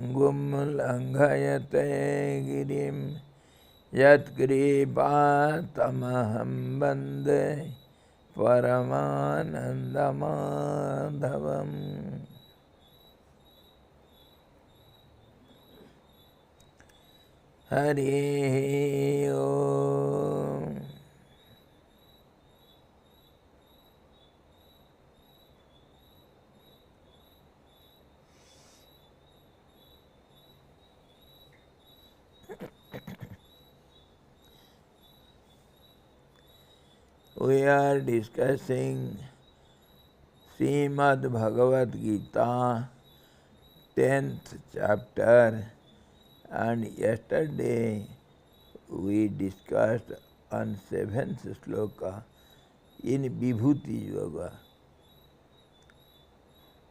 Gum langhayate girim yat kripatamaham bande Paramanandamadhavam. Hari Om. We are discussing Srimad Bhagavad Gita, 10th chapter, and yesterday we discussed on 7th sloka in Vibhuti Yoga,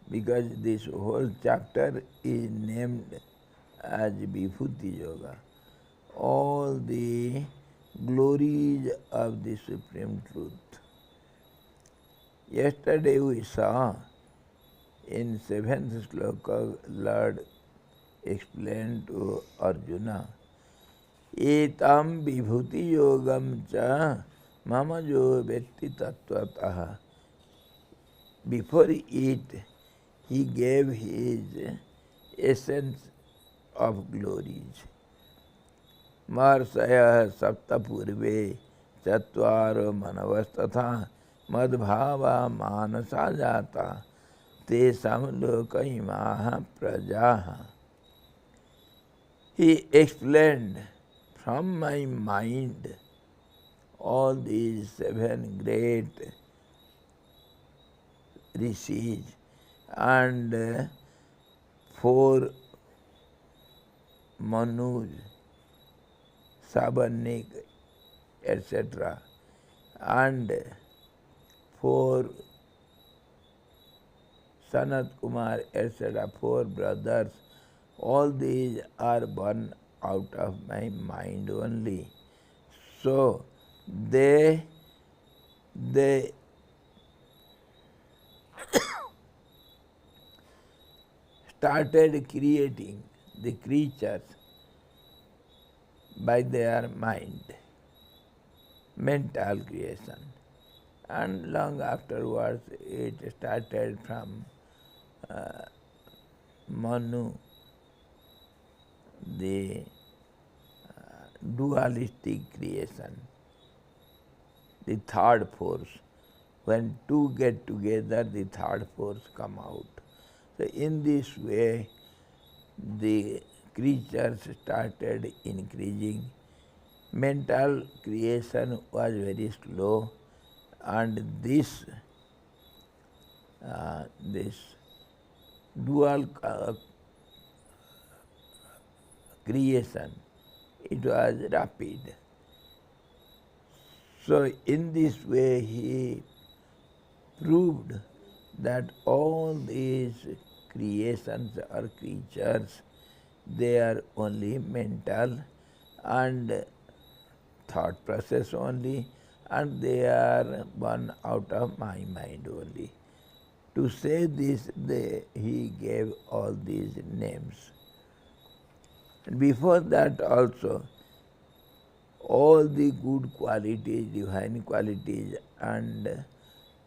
because this whole chapter is named as Vibhuti Yoga. All the glories of the Supreme Truth. Yesterday we saw in 7th sloka, Lord explained to Arjuna, Etam vibhuti yogam cha mama jo vetti tattvataha. Before it, he gave his essence of glories. Marsaya sapta purve chatvaro manavastatha madbhava manasa jata tesam lokaimaha prajaha. He explained, from my mind, all these 7 great rishis and 4 manus, Sabarnik, etc., and 4 Sanat Kumar, etc., 4 brothers, all these are born out of my mind only. So they started creating the creatures by their mind, mental creation. And long afterwards it started from Manu, the dualistic creation, the third force. When 2 get together, the third force come out. So in this way, the creatures started increasing. Mental creation was very slow, and this dual creation, it was rapid. So in this way he proved that all these creations or creatures, they are only mental and thought process only, and they are born out of my mind only. To say this, he gave all these names. And before that also, all the good qualities, divine qualities, and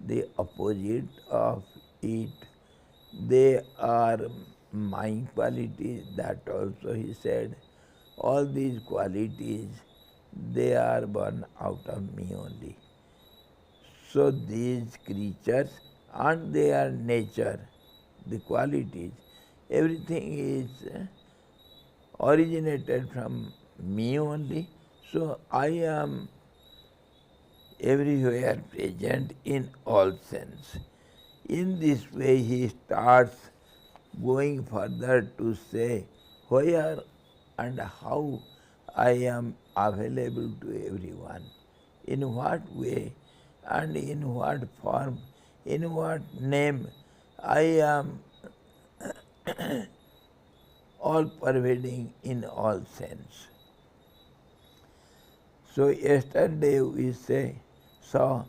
the opposite of it, they are my qualities. That also he said. All these qualities, they are born out of me only. So these creatures and their nature, the qualities, everything is originated from me only. So I am everywhere present in all sense. In this way he starts going further to say where and how I am available to everyone, in what way and in what form, in what name I am all pervading in all sense. So yesterday we saw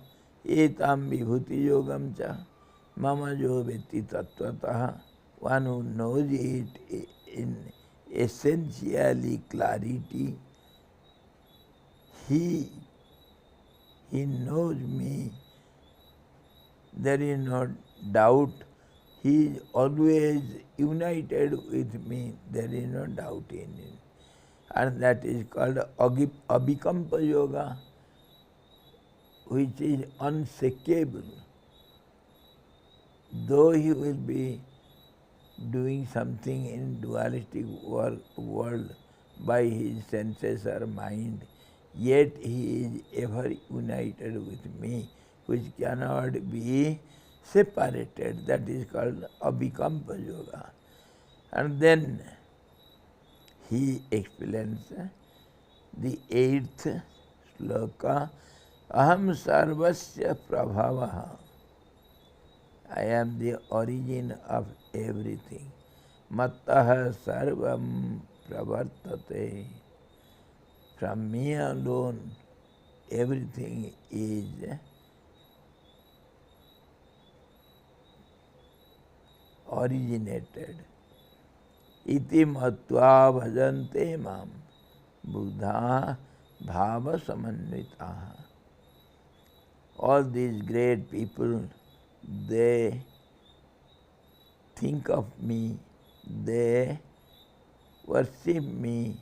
etam vibhuti yogam cha mama jo vetti tattvataha. One who knows it in essentially clarity. He knows me. There is no doubt. He is always united with me. There is no doubt in it. And that is called Abhikampa Yoga, which is unshakable. Though he will be doing something in dualistic world by his senses or mind, yet he is ever united with me, which cannot be separated. That is called Abhikampa Yoga. And then he explains the 8th sloka, Aham sarvasya prabhavaha. I am the origin of everything. Mattaha sarvam pravartate. From me alone, everything is originated. Iti matva bhajante mam buddha bhava samanvitaha. All these great people, they think of me, they worship me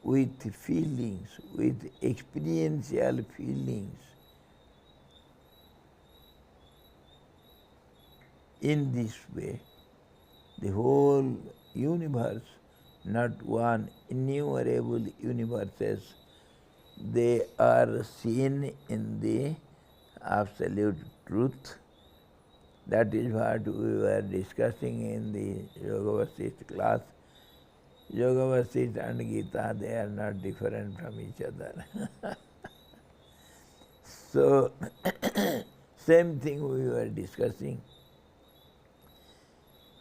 with feelings, with experiential feelings. In this way, the whole universe, not one, innumerable universes, they are seen in the absolute truth. That is what we were discussing in the Yoga Vasishtha class. Yoga Vasishtha and Gita, they are not different from each other. So, same thing we were discussing,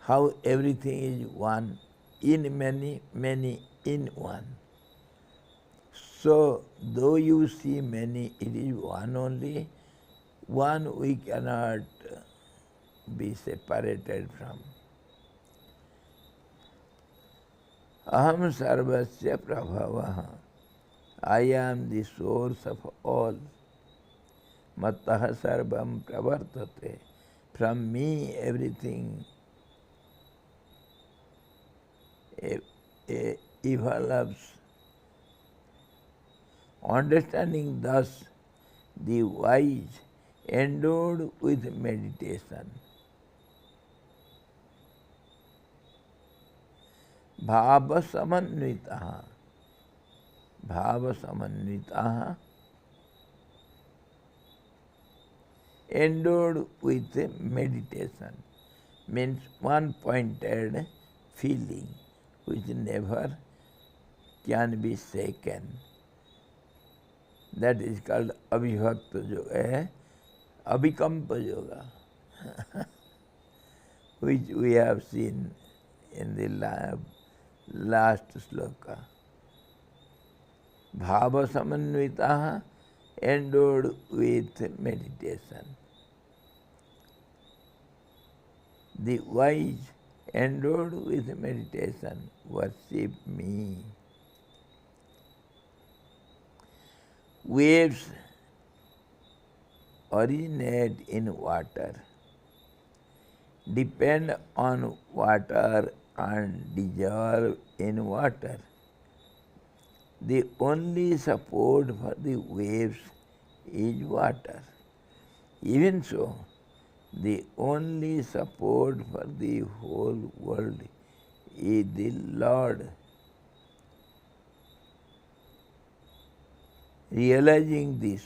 how everything is one, in many, many in one. So, though you see many, it is one only. One we cannot be separated from. Aham sarvasya prabhavaha. I am the source of all. Mattaha sarvam pravartate. From me everything evolves. Understanding thus, the wise endowed with meditation, bhava samanvitaha. Bhava samanvitaha, endowed with meditation, means one-pointed feeling which never can be shaken. That is called Abhivakta Yoga, Abhikampa Yoga, which we have seen in the last sloka. Bhava samanvitaha, endowed with meditation. The wise endowed with meditation worship me. Waves originate in water, depend on water and dissolve in water. The only support for the waves is water. Even so, the only support for the whole world is the Lord. Realizing this,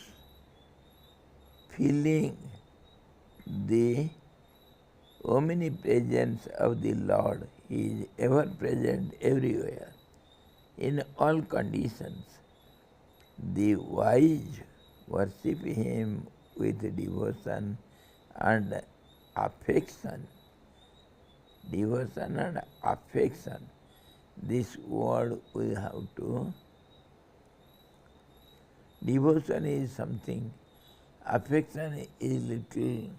feeling the omnipresence of the Lord, He is ever present everywhere, in all conditions. The wise worship Him with devotion and affection. Devotion and affection. This word we have to. Devotion is something, affection is little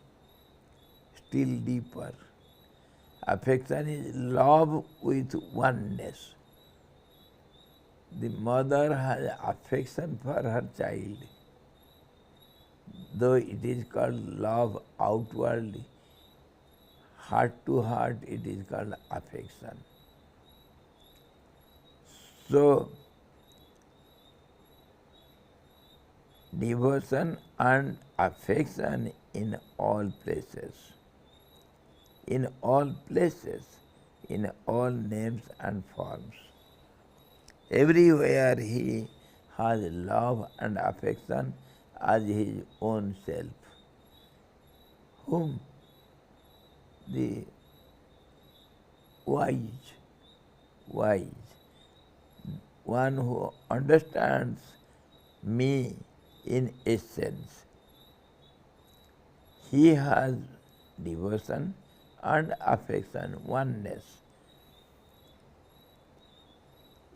still deeper. Affection is love with oneness. The mother has affection for her child, though it is called love outwardly. Heart to heart, it is called affection. So, devotion and affection in all places, in all places, in all names and forms. Everywhere he has love and affection as his own self, whom the wise, one who understands me in essence, he has devotion and affection, oneness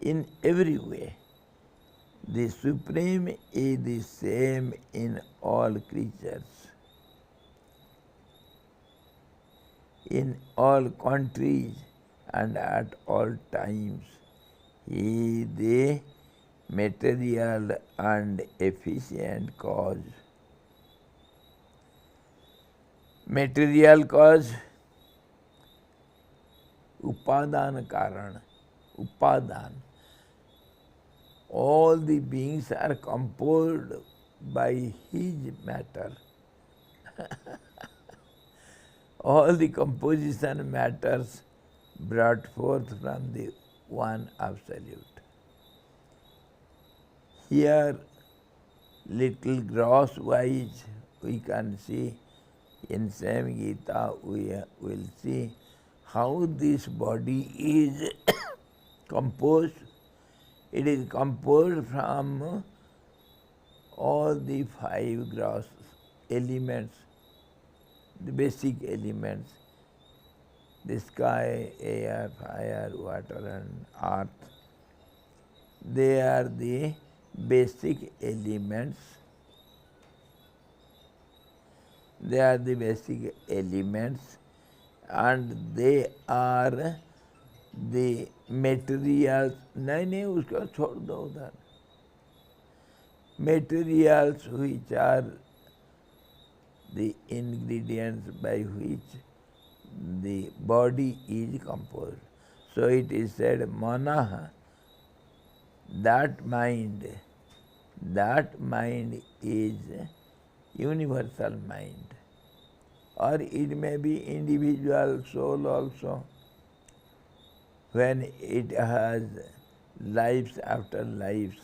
in every way. The Supreme is the same in all creatures, in all countries and at all times. He is the material and efficient cause. Material cause, upadan karan, upadan. All the beings are composed by his matter. All the composition matters brought forth from the one Absolute. Here, little gross wise, we can see in same Gita, we will see how this body is composed. It is composed from all the 5 gross elements, the basic elements, the sky, air, fire, water and earth. They are the basic elements. They are the basic elements and they are the materials. नहीं उसको छोड़ दो उधर. Materials which are the ingredients by which the body is composed. So it is said, Manaha, that mind is universal mind. Or it may be individual soul also. When it has lives after lives,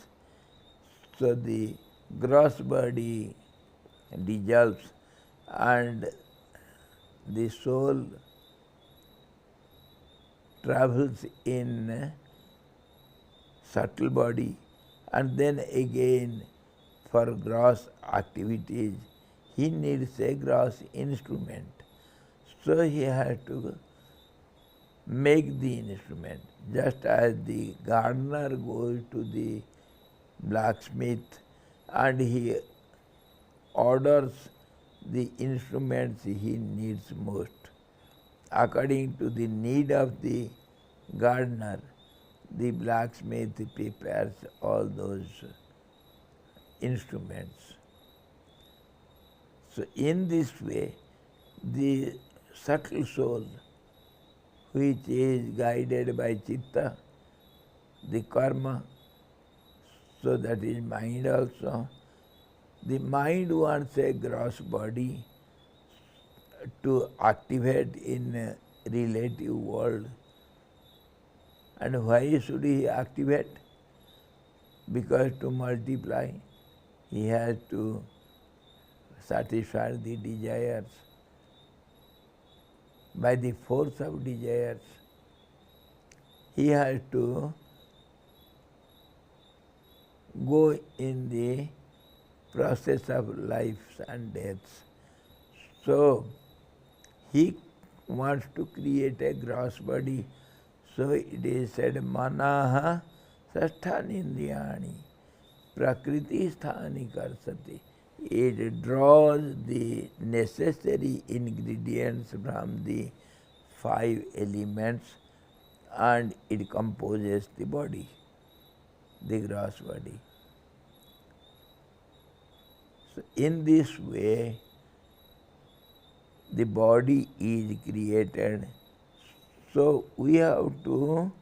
so the gross body dissolves and the soul travels in subtle body, and then again for gross activities he needs a gross instrument. So he has to make the instrument, just as the gardener goes to the blacksmith and he orders the instruments he needs most. According to the need of the gardener, the blacksmith prepares all those instruments. So in this way, the subtle soul, which is guided by chitta, the karma, so that is mind also. The mind wants a gross body to activate in a relative world. And why should he activate? Because to multiply, he has to satisfy the desires. By the force of desires, he has to go in the process of lives and deaths. So, he wants to create a gross body. So it is said, Manaha sasthanindriyani prakriti sthani karsati. It draws the necessary ingredients from the 5 elements and it composes the body, the gross body. So in this way, the body is created. So we have to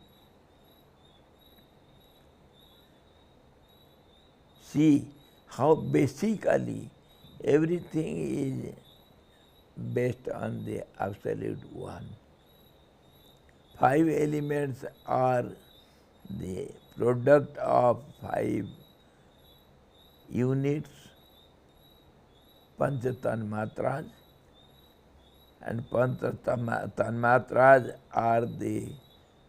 see how basically everything is based on the Absolute One. 5 elements are the product of 5 units, Pancha Tanmatras, and Pancha Tanmatras are the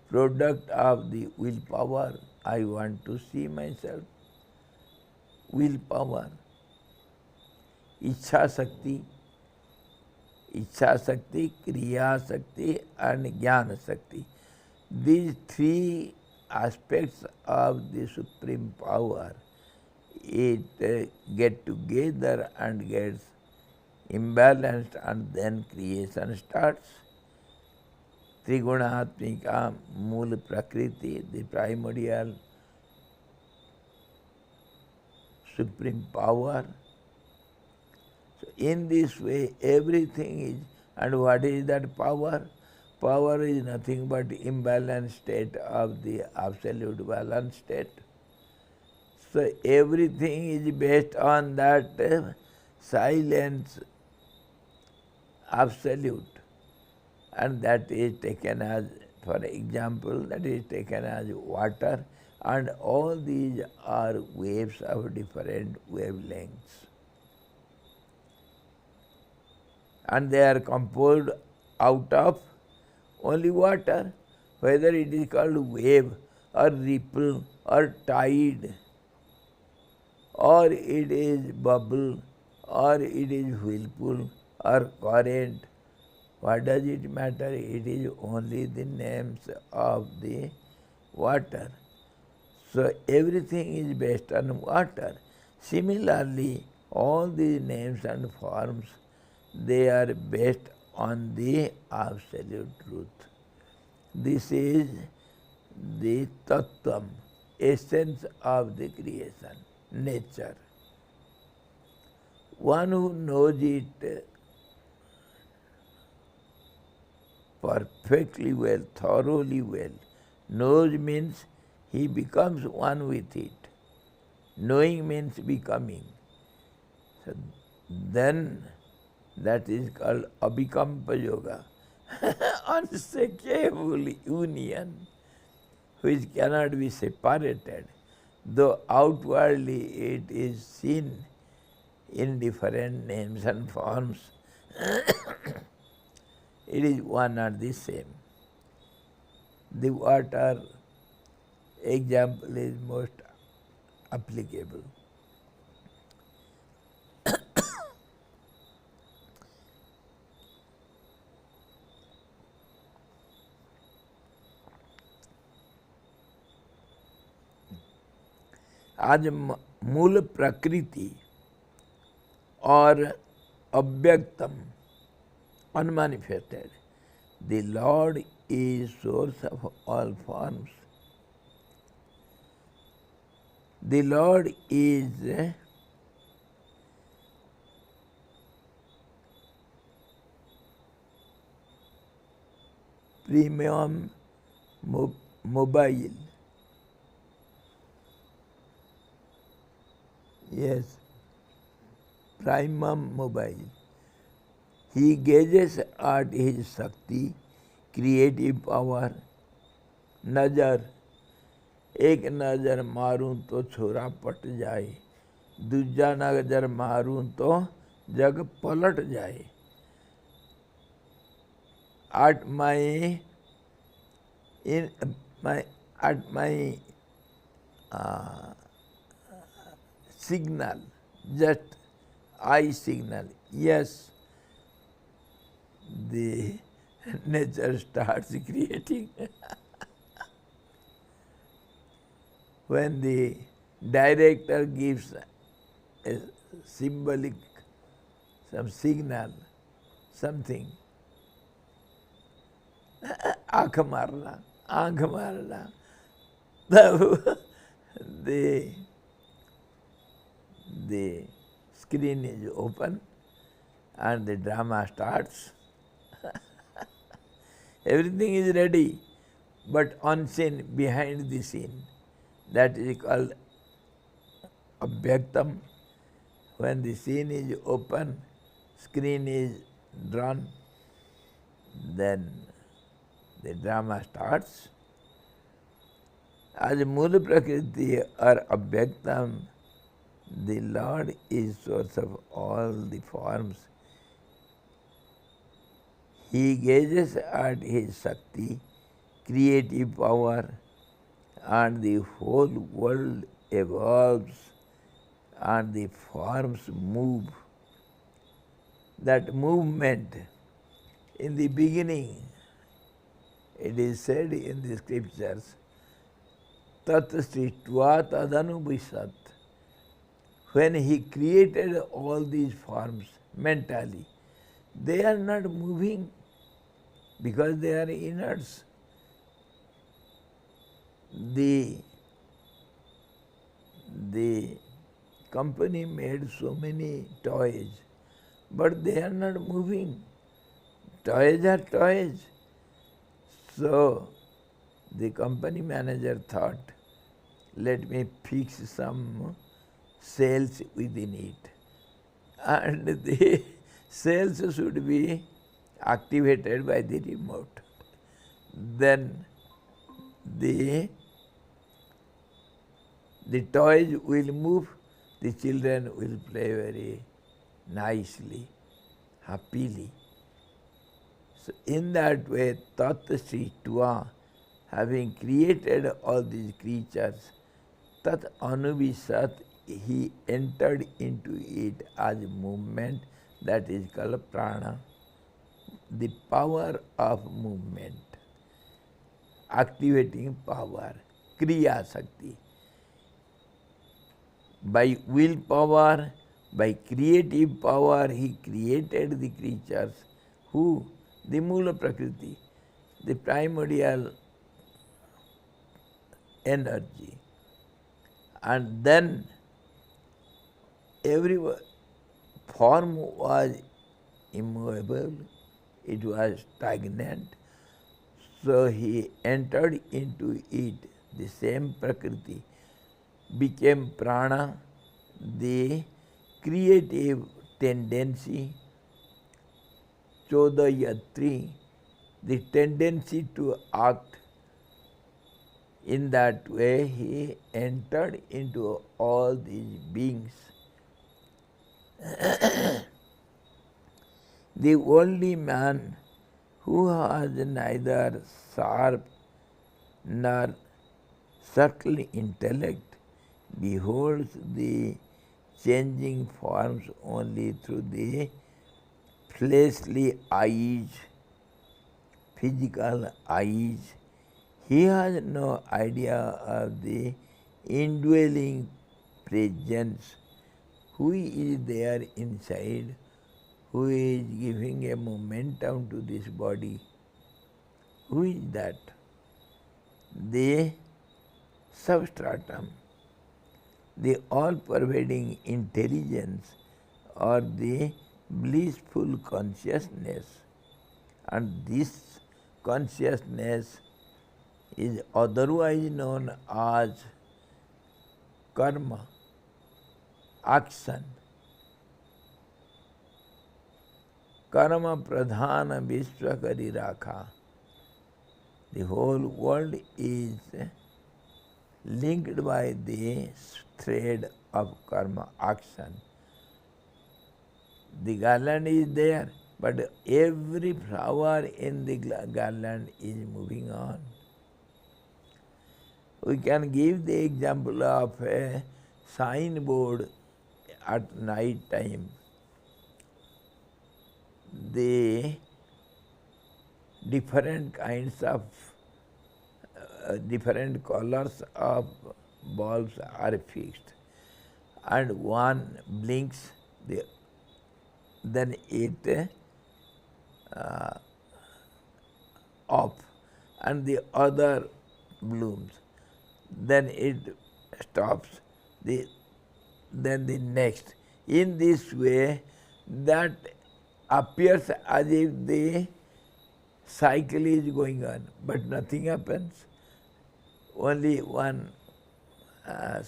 product of the willpower. I want to see myself. Willpower, Ichha Shakti, Kriya Shakti and Jnana Shakti. These 3 aspects of the Supreme Power, it get together and gets imbalanced and then creation starts. Trigunaatmika Mool Prakriti, the primordial Supreme Power. So in this way everything is, and what is that power? Power is nothing but imbalanced state of the absolute balanced state. So everything is based on that silence absolute, and that is taken as, for example, that is taken as water, and all these are waves of different wavelengths. And they are composed out of only water, whether it is called wave or ripple or tide, or it is bubble, or it is whirlpool or current. What does it matter? It is only the names of the water. So everything is based on water. Similarly, all these names and forms, they are based on the absolute truth. This is the tattvam, essence of the creation, nature. One who knows it perfectly well, thoroughly well, knows means he becomes one with it. Knowing means becoming. So then that is called abhikampa yoga, unshakable union, which cannot be separated, though outwardly it is seen in different names and forms. It is one and the same. The water example is most applicable. आज मूल प्रकृति और अव्यक्तम, unmanifested, the Lord is source of all forms. The Lord is premium mobile. Yes, primum mobile. He gazes at his Shakti, creative power. नजर, एक नजर मारूं तो छोरा पट जाए, दूजा नजर मारूं तो जग पलट जाए. At my signal, just eye signal, yes, the nature starts creating. When the director gives a symbolic, some signal, something, आँख मारना, तब the screen is open and the drama starts. Everything is ready, but on scene, behind the scene, that is called abhyaktam. When the scene is open, screen is drawn, then the drama starts. As Mula Prakriti or Abhyaktam, the Lord is source of all the forms. He gazes at his Shakti, creative power, and the whole world evolves and the forms move. That movement, in the beginning, it is said in the scriptures, Tat Sritva Tadanubhisat. When he created all these forms mentally, they are not moving because they are inerts. The company made so many toys, but they are not moving. Toys are toys. So the company manager thought, let me fix some cells within it. And the cells should be activated by the remote. Then the toys will move, the children will play very nicely, happily. So in that way, Tat Sritva, having created all these creatures, Tat Anubhisat, he entered into it as movement, that is called prana, the power of movement, activating power, Kriya Shakti. By willpower, by creative power, he created the creatures. Who? The Mula Prakriti, the primordial energy. And then every form was immovable, it was stagnant. So he entered into it, the same Prakriti, became prana, the creative tendency, Chodayatri, the tendency to act. In that way he entered into all these beings. The only man who has neither sharp nor subtle intellect beholds the changing forms only through the fleshly eyes, physical eyes. He has no idea of the indwelling presence, who is there inside, who is giving a momentum to this body. Who is that? The substratum, the all-pervading intelligence, or the blissful consciousness. And this consciousness is otherwise known as karma, action. Karma pradhana vishwakari rakha. The whole world is linked by the thread of karma, action. The garland is there, but every flower in the garland is moving on. We can give the example of a signboard at night time. The different kinds of, different colors of bulbs are fixed, and one blinks, then it off. and the other blooms. Then it stops, then the next. In this way, that appears as if the cycle is going on, but nothing happens. Only one uh,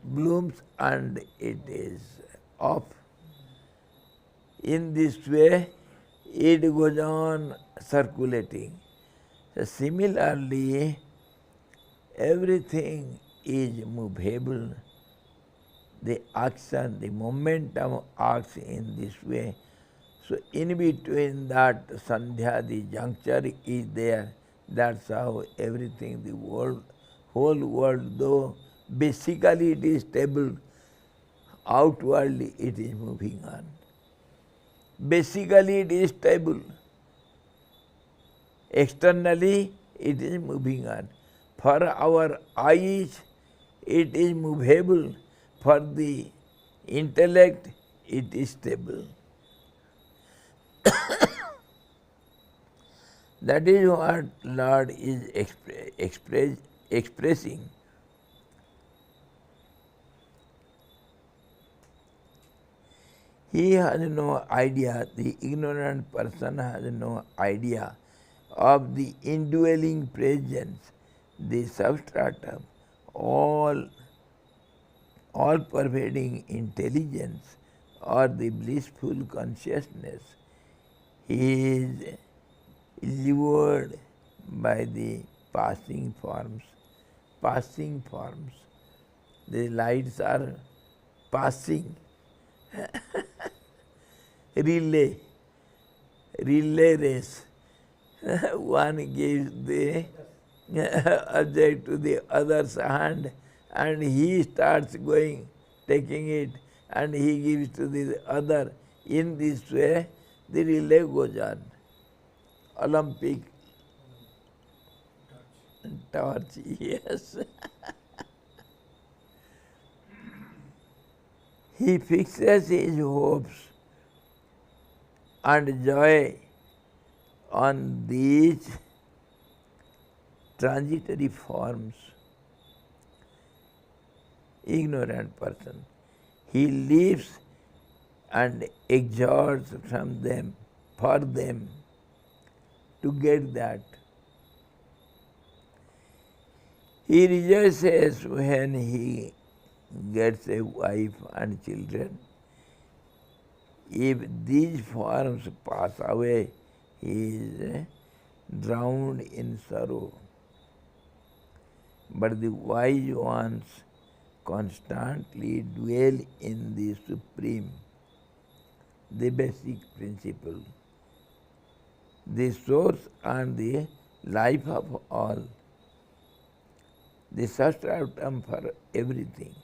blooms and it is off. In this way, it goes on circulating. So similarly, everything is movable. The action, the momentum acts in this way. So in between that Sandhya, the juncture is there. That's how everything, the world, whole world, though basically it is stable, outwardly it is moving on. Basically it is stable. Externally it is moving on. For our eyes it is movable. For the intellect it is stable. That is what Lord is expressing. He has no idea, the ignorant person has no idea of the indwelling presence, the substratum, all pervading intelligence or the blissful consciousness. He is lured by the passing forms. Passing forms. The lights are passing. Relay race. One gives the object to the other's hand and he starts going, taking it, and he gives to the other. In this way, the relay goes on. Olympic torch, yes. He fixes his hopes and joy on these transitory forms. Ignorant person. He lives and exhorts from them, for them, to get that. He rejoices when he gets a wife and children. If these forms pass away, he is drowned in sorrow. But the wise ones constantly dwell in the supreme, the basic principle, the source and the life of all, the substratum for everything,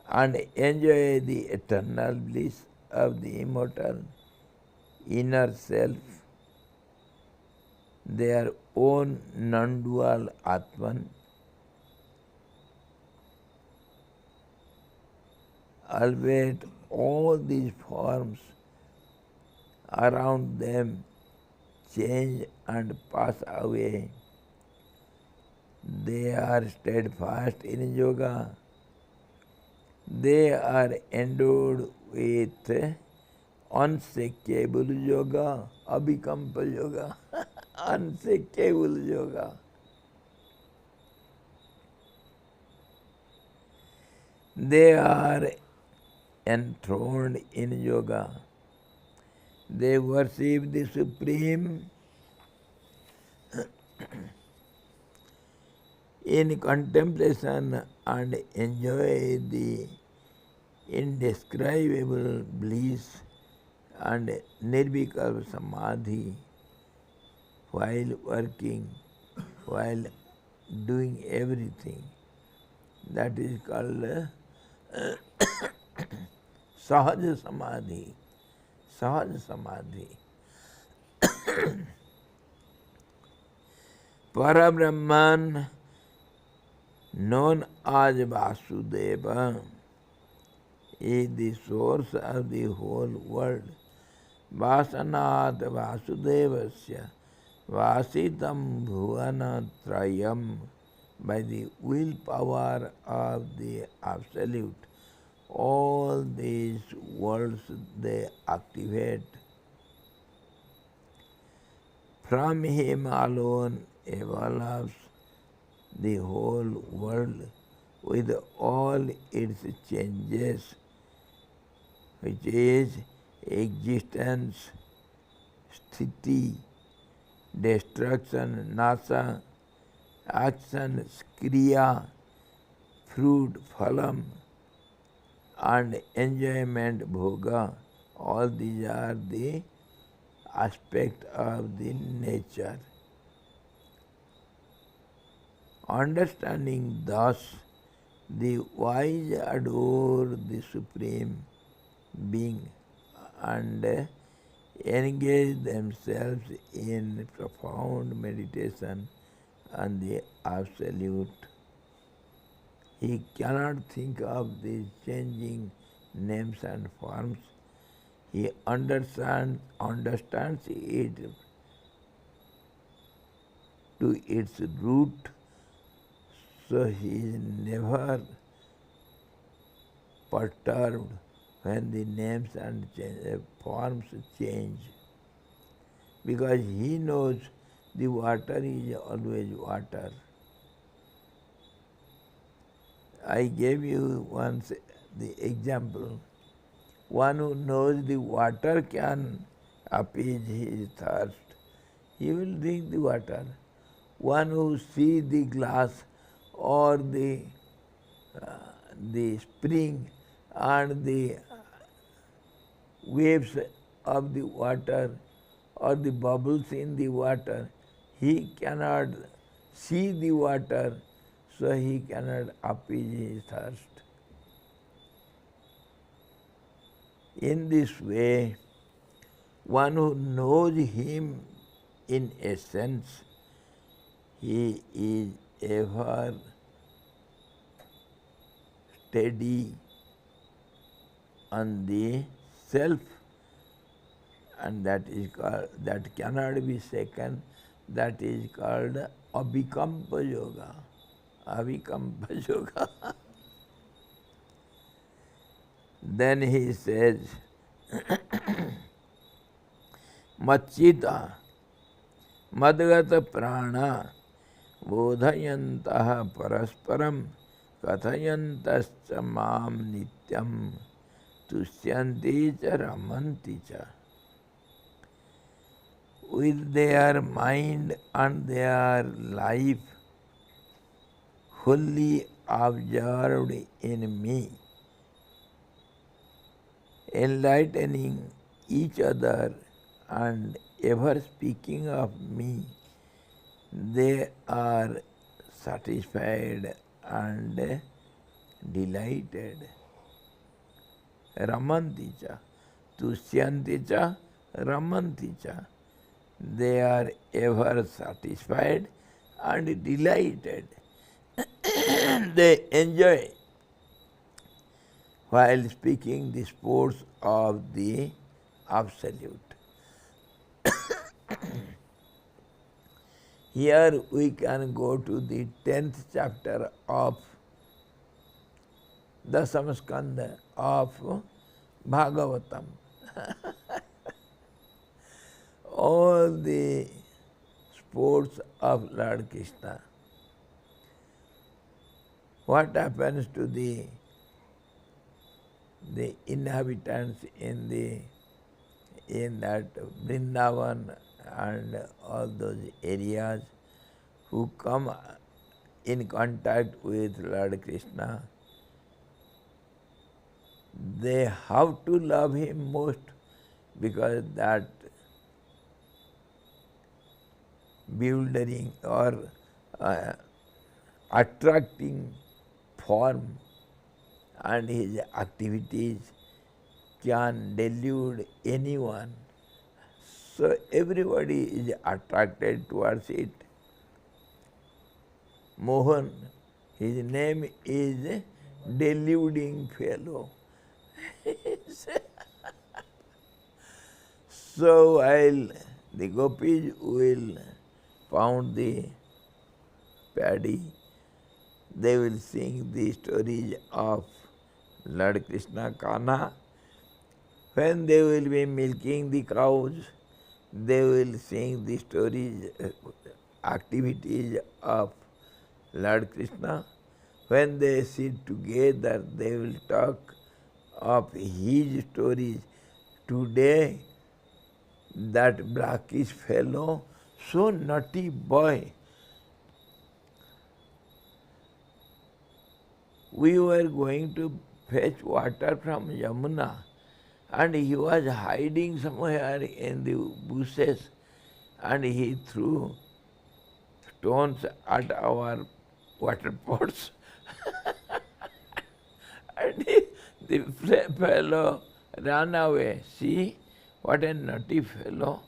and enjoy the eternal bliss of the immortal inner self, their own non-dual Atman, albeit all these forms around them change and pass away. They are steadfast in yoga. They are endowed with unshakable yoga, abhikampa yoga, unshakable yoga. They are enthroned in yoga. They worship the Supreme in contemplation and enjoy the indescribable bliss and nirvikalpa samadhi while working, while doing everything. That is called Sahaja Samadhi. Sahaja Samadhi. Parabrahman, known as Vasudeva, is the source of the whole world. Vasanat Vasudevasya Vasitam Bhuvanatrayam. By the willpower of the Absolute, all these worlds they activate. From him alone evolves the whole world with all its changes, which is existence, sthiti, destruction, nasa, action, kriya, fruit, phalam, and enjoyment, bhoga. All these are the aspects of the nature. Understanding thus, the wise adore the Supreme Being and engage themselves in profound meditation on the Absolute. He cannot think of these changing names and forms. He understands it to its root, so he is never perturbed when the names and forms change, because he knows the water is always water. I gave you once the example. One who knows the water can appease his thirst, he will drink the water. One who sees the glass or the spring and the waves of the water or the bubbles in the water, he cannot see the water, so he cannot appease his thirst. In this way, one who knows him in essence, he is ever steady on the self, and that cannot be shaken. That is called Abhikampa Yoga. Abhikampa Yoga. Then he says, Machita Madgata Prana Bodhayantaha Parasparam Kathayantascha Mam Nityam Tushyanti cha Ramanti cha. With their mind and their life wholly observed in me, enlightening each other and ever speaking of me, they are satisfied and delighted. Ramanticha, Tushyanticha, Ramanticha. They are ever satisfied and delighted. They enjoy while speaking the sports of the Absolute. Here we can go to the 10th chapter of the Dasamskanda of Bhagavatam. All the sports of Lord Krishna. What happens to the inhabitants in that Vrindavan and all those areas who come in contact with Lord Krishna? They have to love him most, because that bewildering or attracting form and his activities can delude anyone. So everybody is attracted towards it. Mohan, his name is deluding fellow. So while the gopis will pound the paddy, they will sing the stories of Lord Krishna Kana. When they will be milking the cows, they will sing the stories, activities of Lord Krishna. When they sit together, they will talk of his stories. Today, that blackish fellow, so naughty boy, we were going to fetch water from Yamuna, and he was hiding somewhere in the bushes, and he threw stones at our water pots. And the fellow ran away. See, what a naughty fellow.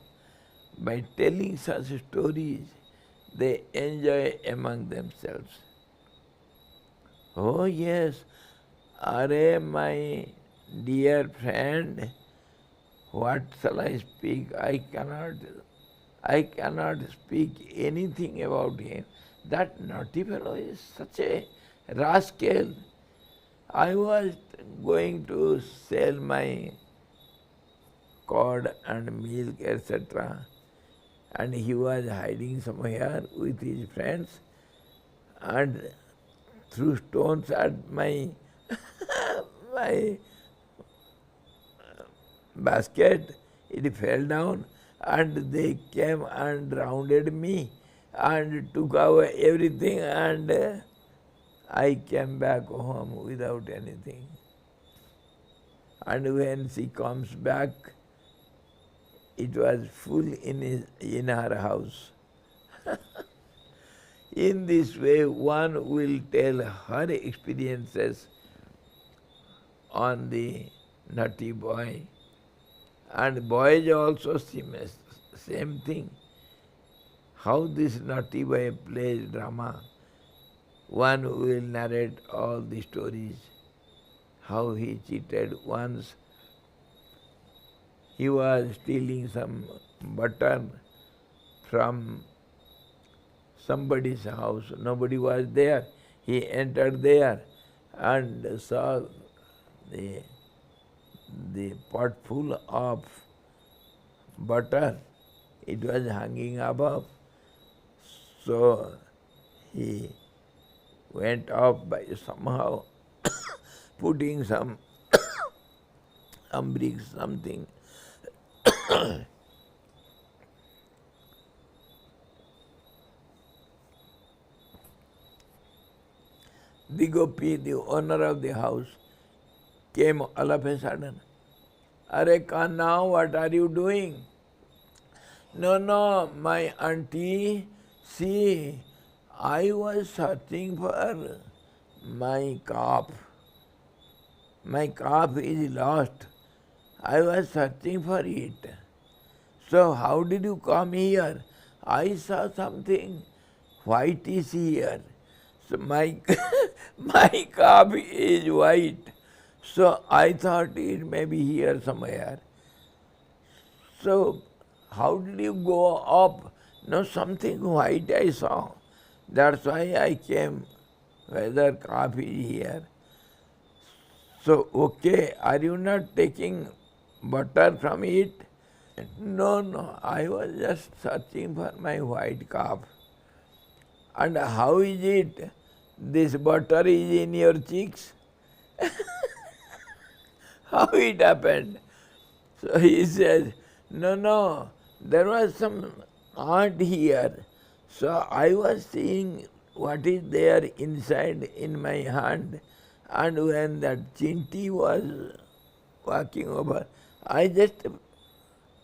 By telling such stories, they enjoy among themselves. Oh yes, are my dear friend, what shall I speak? I cannot speak anything about him. That naughty fellow is such a rascal. I was going to sell my curd and milk, etc. And he was hiding somewhere with his friends and threw stones at my my basket. It fell down and they came and drowned me and took away everything, and I came back home without anything. And when she comes back, it was full in her house. In this way, one will tell her experiences on the naughty boy. And boys also same thing. How this naughty boy plays drama. One will narrate all the stories. How he cheated once. He was stealing some butter from somebody's house. Nobody was there. He entered there and saw the pot full of butter. It was hanging above. So he went up by somehow putting some bricks, something. The gopi, the owner of the house, came all of a sudden. Are Kanna, what are you doing? No, my auntie, see, I was searching for my calf. My calf is lost. I was searching for it. So how did you come here? I saw something white is here. So my my calf is white. So I thought it may be here somewhere. So how did you go up? No, something white I saw. That's why I came, whether calf is here. So, okay, are you not taking butter from it? No, I was just searching for my white calf. And how is it? This butter is in your cheeks? How it happened? So he says, no, there was some ant here. So I was seeing what is there inside in my hand. And when that Chinti was walking over, I just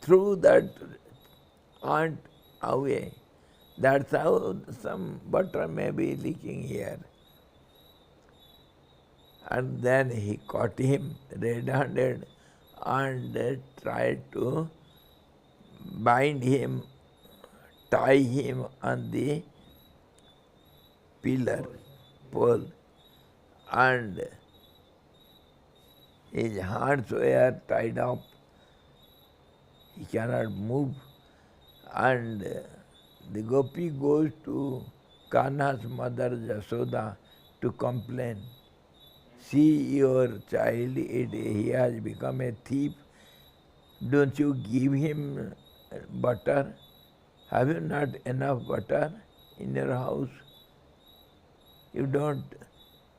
threw that ant away. That's how some butter may be leaking here. And then he caught him red-handed and tried to bind him, tie him on the pole, and his hands were tied up. he cannot move. And the gopi goes to Kanha's mother Jasoda to complain. See your child, he has become a thief. Don't you give him butter? Have you not enough butter in your house? You don't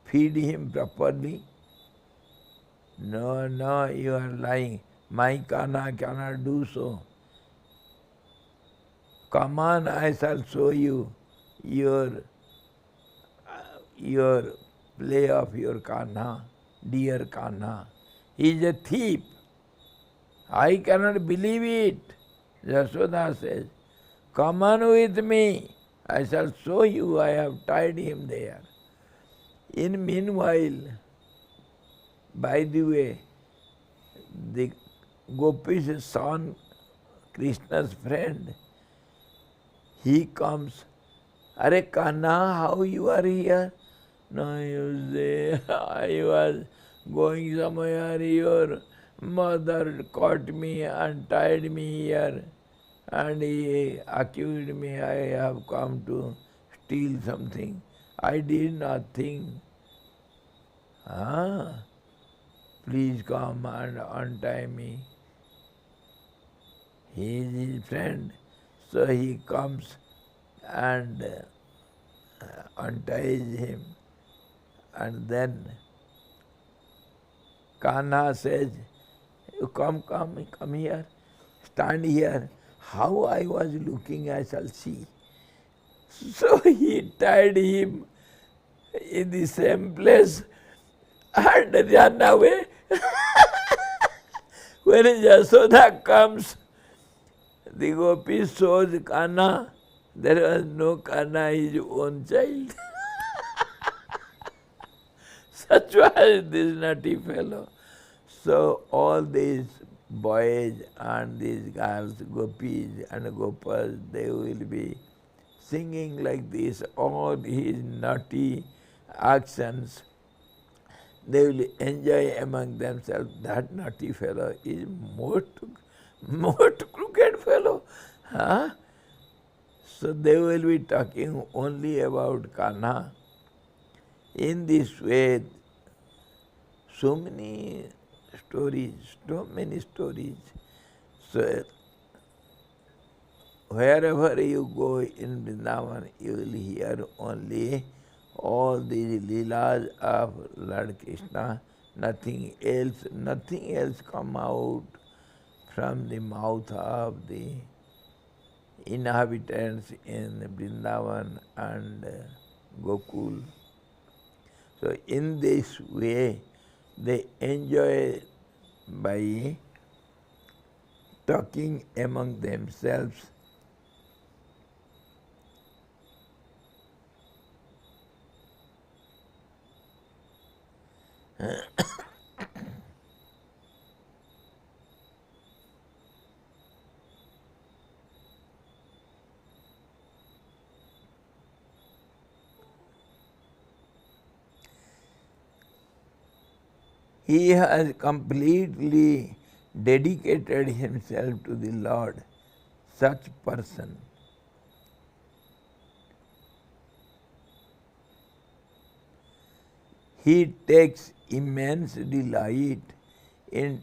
feed him properly? No, no, you are lying. My Kana cannot do so. Come on, I shall show you your play of your Kanha, dear Kanha. He is a thief. I cannot believe it. Jasoda says, come on with me. I shall show you. I have tied him there. In meanwhile, by the way, the Gopi's son, Krishna's friend, he comes. Are Kanha, how you are here? No, you say, I was going somewhere, your mother caught me and tied me here, and he accused me I have come to steal something. I did nothing. Ah, please come and untie me. He is his friend, so he comes and unties him. And then Kanha says, you come here, stand here. How I was looking, I shall see. So he tied him in the same place and ran away. When Jasoda comes, the gopi shows Kanha. There was no Kanha, his own child. Such was this naughty fellow. So all these boys and these girls, gopis and gopas, they will be singing like this, all his naughty actions. They will enjoy among themselves. That naughty fellow is most crooked fellow. Huh? So they will be talking only about Kanha. In this way, so many stories. So wherever you go in Vrindavan, you will hear only all these leelas of Lord Krishna. Nothing else come out from the mouth of the inhabitants in Vrindavan and Gokul. So in this way, they enjoy by talking among themselves. He has completely dedicated himself to the Lord. Such person, he takes immense delight in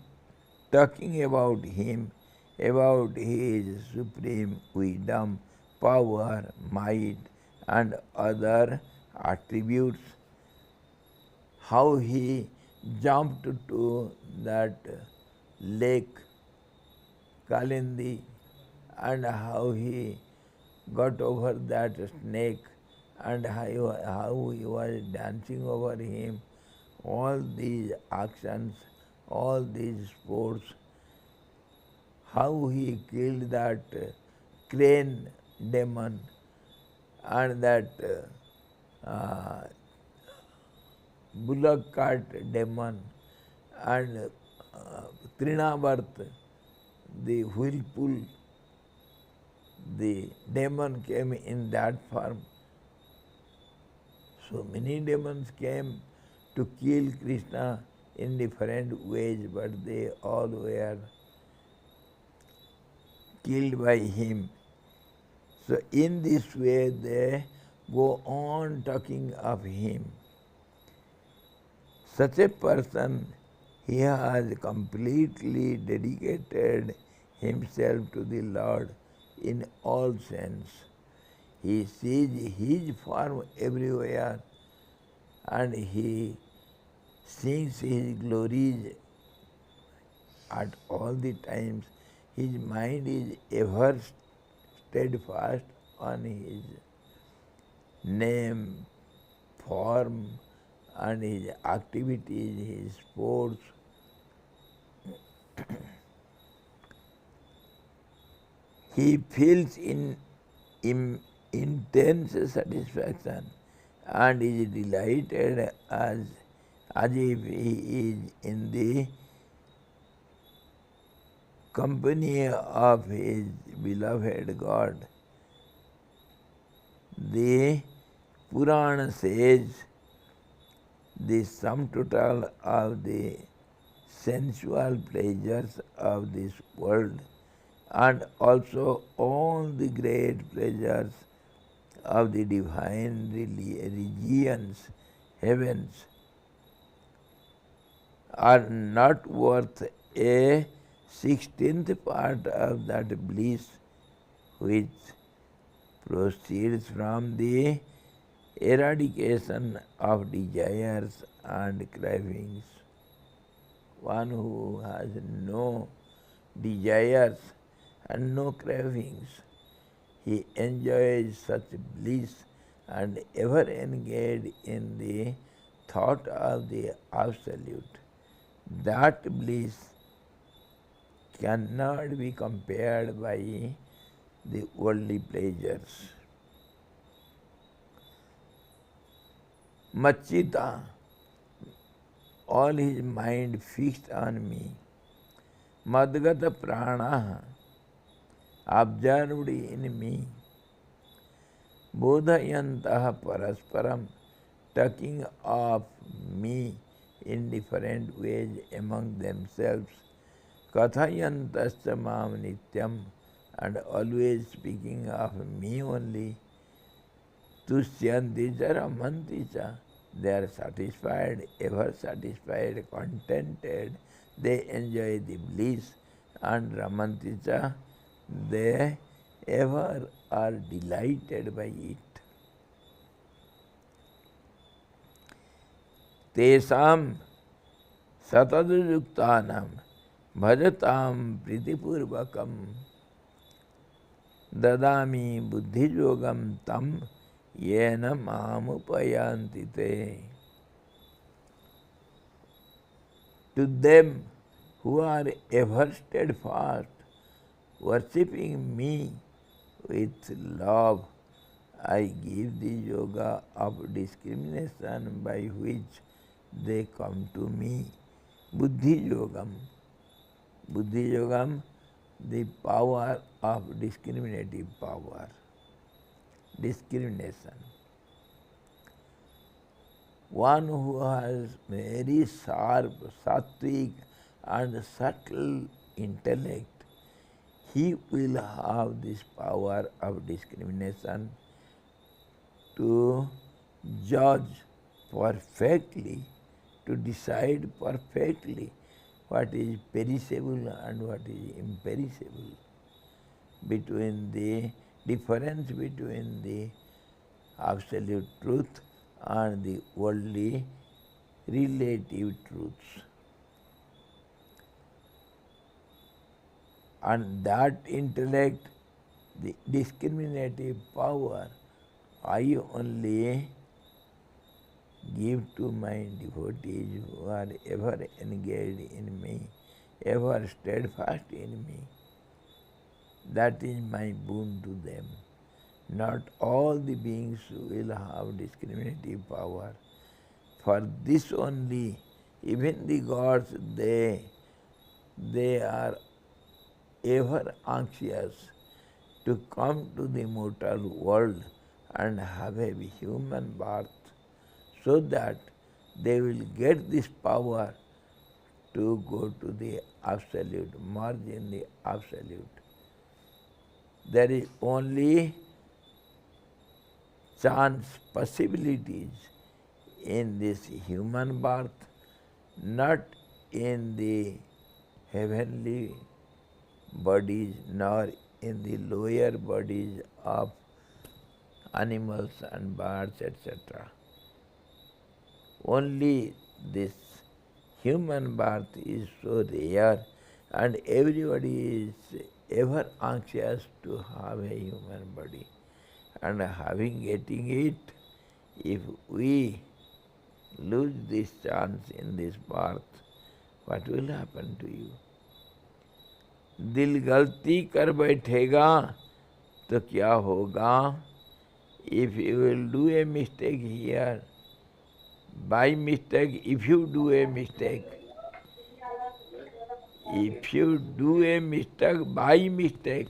talking about him, about his supreme wisdom, power, might, and other attributes. How he jumped to that lake Kalindi, and how he got over that snake, and how he was dancing over him. All these actions, all these sports, how he killed that crane demon and that bullock cart demon and Trinavarth, the whirlpool, the demon came in that form. So many demons came to kill Krishna in different ways, but they all were killed by him. So in this way they go on talking of him. Such a person, he has completely dedicated himself to the Lord in all sense. He sees his form everywhere and he sings his glories at all the times. His mind is ever steadfast on his name, form, and his activities, his sports. He feels intense satisfaction and is delighted as if he is in the company of his beloved God. The Purana says the sum total of the sensual pleasures of this world and also all the great pleasures of the divine regions, heavens, are not worth a 16th part of that bliss which proceeds from the eradication of desires and cravings. One who has no desires and no cravings, he enjoys such bliss and ever engaged in the thought of the Absolute. That bliss cannot be compared by the worldly pleasures. Machita, all his mind fixed on me. Madgata prana, observed in me. Bodhayantaha parasparam, talking of me in different ways among themselves. Kathayantascha mam nityam, and always speaking of me only. Tushyanti cha ramanti cha, they are satisfied, ever satisfied, contented, they enjoy the bliss, and ramanti cha, they ever are delighted by it. Tesam satadujuktanam bhajatam pritipurvakam dadami buddhijogam tam yena mamupayanti te. To them who are ever steadfast, worshipping me with love, I give the yoga of discrimination by which they come to me. Buddhi yogam. Buddhi yogam, the power of discriminative power. Discrimination. One who has very sharp, sattvic and subtle intellect, he will have this power of discrimination to judge perfectly, to decide perfectly what is perishable and what is imperishable, between the difference between the absolute truth and the worldly relative truths. And that intellect, the discriminative power, I only give to my devotees who are ever engaged in me, ever steadfast in me. That is my boon to them. Not all the beings will have discriminative power. For this only, even the gods, they are ever anxious to come to the mortal world and have a human birth, so that they will get this power to go to the Absolute, merge in the Absolute. there is only chance possibilities in this human birth, not in the heavenly bodies nor in the lower bodies of animals and birds, etc. Only this human birth is so rare, and everybody is ever anxious to have a human body. And getting it, if we lose this chance in this birth, what will happen to you? दिल गलती कर बैठेगा तो क्या होगा? If you will do a mistake here, by mistake, if you do a mistake by mistake,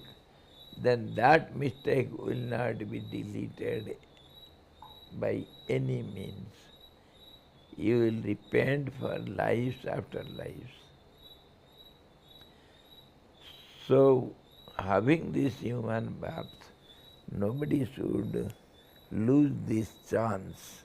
then that mistake will not be deleted by any means. You will repent for lives after lives. So, having this human birth, nobody should lose this chance.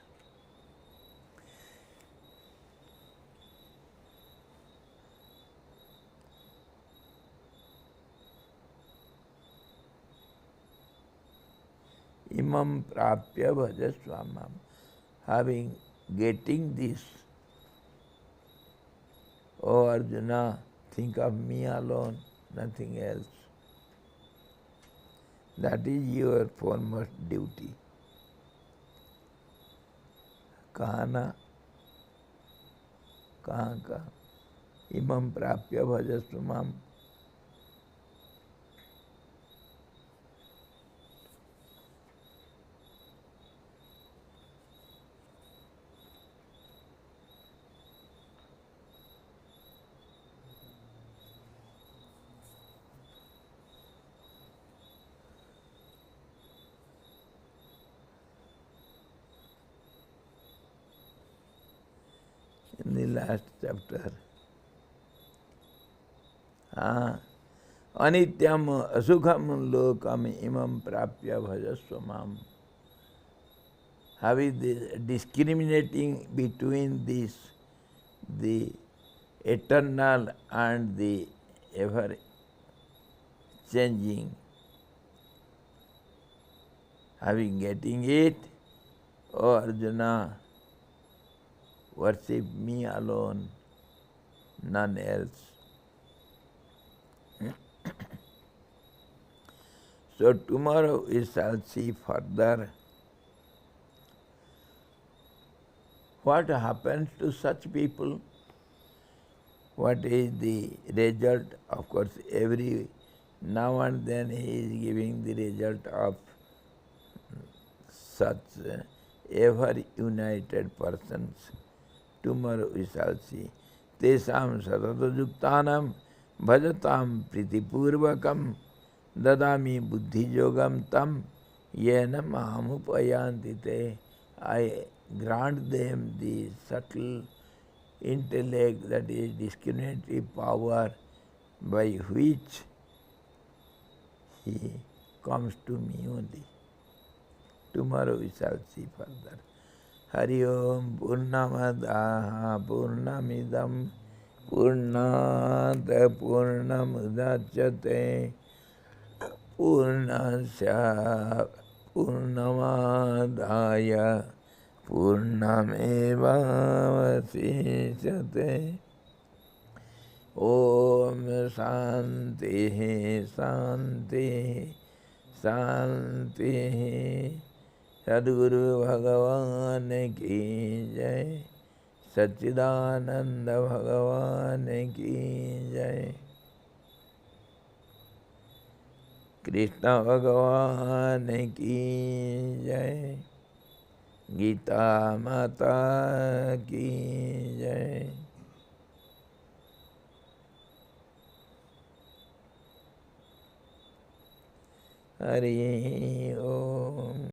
Imam prapya bhaja swamam. Getting this, oh Arjuna, think of me alone, nothing else. That is your foremost duty. कहा ना, कहाँ का? इमं प्राप्य भजस्व माम. In the last chapter. Anityam asukham lokam imam prapya bhajasva mam. Having this, discriminating between this, the eternal and the ever changing. Getting it, O Arjuna, worship me alone, none else. So tomorrow we shall see further what happens to such people, what is the result. Of course, every now and then he is giving the result of such ever united persons. Tomorrow we shall see. Tesam satatayuktanam bhajatam pritipurvakam dadami buddhi yogam tam yena mahamupayanti te. I grant them the subtle intellect, that is discriminative power, by which he comes to me only. Tomorrow we shall see further. Hari Om Purnamadaha Purnamidam Purnata Purnamudachyate Purnasya Purnamadaya Purnameva Vasishyate. Om Shanti Shanti Shanti. Sadguru Bhagavan ki jai, Satchidananda Bhagavan ki jai, Krishna Bhagavan ki jai, Gita Mata ki jai. Hari Om.